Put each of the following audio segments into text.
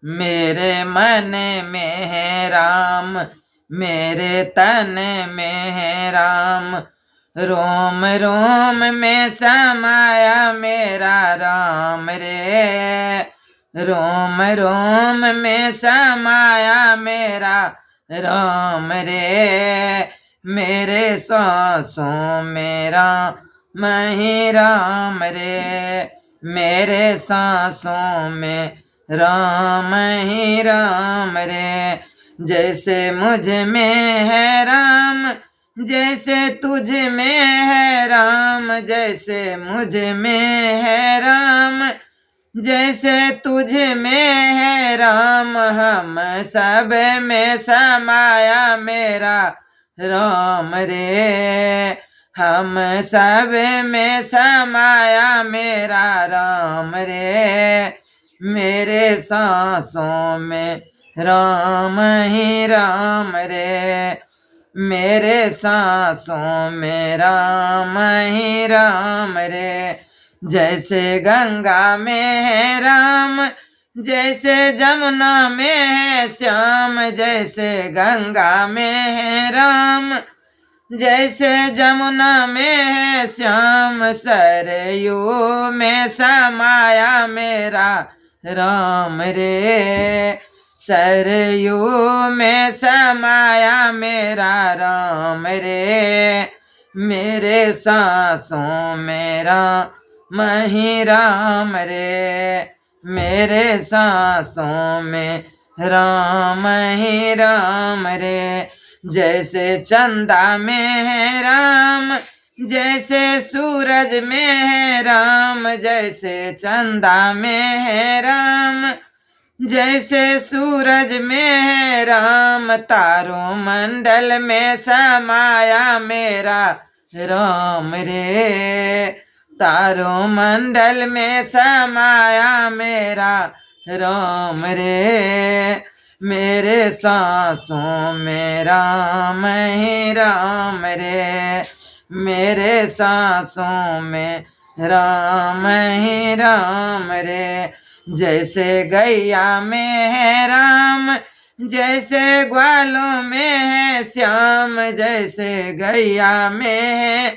मेरे मन में है राम, मेरे तन में है राम। रोम रोम में समाया मेरा राम रे, रोम रोम में समाया मेरा राम रे। मेरे सांसों में राम ही राम रे, मेरे सांसों में राम ही राम रे। जैसे मुझ में है राम, जैसे तुझ में है राम, जैसे मुझ में है राम, जैसे तुझ में है राम। हम सब में समाया मेरा राम रे, हम सब में समाया मेरा राम रे। मेरे सांसों में राम ही राम रे, मेरे सांसों में राम ही राम रे। जैसे गंगा में है राम, जैसे जमुना में है श्याम, जैसे गंगा में है राम, जैसे जमुना में है श्याम। सरयू में समाया मेरा राम रे, सरयू में समाया मेरा राम रे। मेरे सांसों में राम ही राम रे, मेरे सांसों में राम ही राम रे। जैसे चंदा में है राम, जैसे सूरज में है राम, जैसे चंदा में है राम, जैसे सूरज में है राम। तारों मंडल में समाया मेरा राम रे, तारों मंडल में समाया मेरा राम रे। मेरे सांसों में राम ही राम रे, मेरे सांसों में राम ही राम रे। जैसे गैया में है राम, जैसे ग्वालों में है श्याम, जैसे गैया में है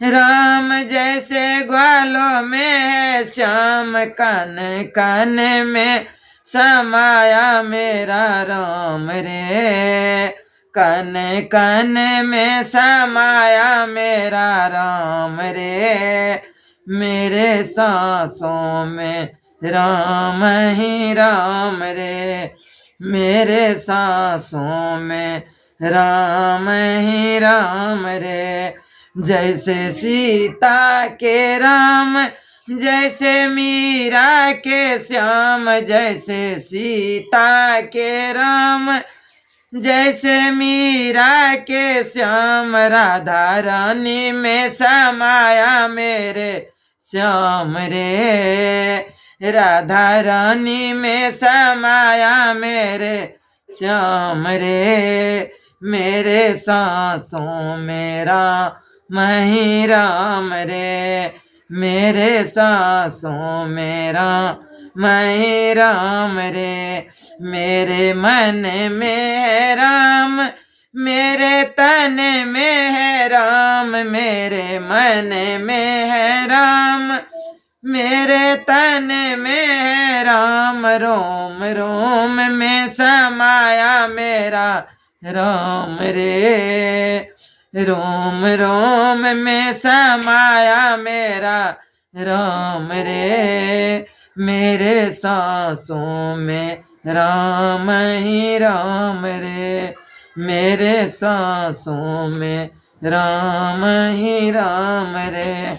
राम, जैसे ग्वालों में है श्याम। कन कन में समाया मेरा राम रे, कन कन में समाया मेरा राम रे। मेरे सांसों में राम ही राम रे, मेरे सांसों में राम ही राम रे। जैसे सीता के राम, जैसे मीरा के श्याम, जैसे सीता के राम, जैसे मीरा के श्याम। राधा रानी में समाया मेरे श्याम रे, राधा रानी में समाया मेरे श्याम रे। मेरे सांसों में राम ही राम रे, मेरे सांसों में राम ही राम रे। मेरे मन में है राम, मेरे तन में है राम, मेरे मन में है राम, मेरे तन में है राम। रोम रोम में समाया मेरा राम रे, रोम रोम में समाया मेरा राम रे। मेरे सांसों में राम ही राम रे, मेरे सांसों में राम ही राम रे।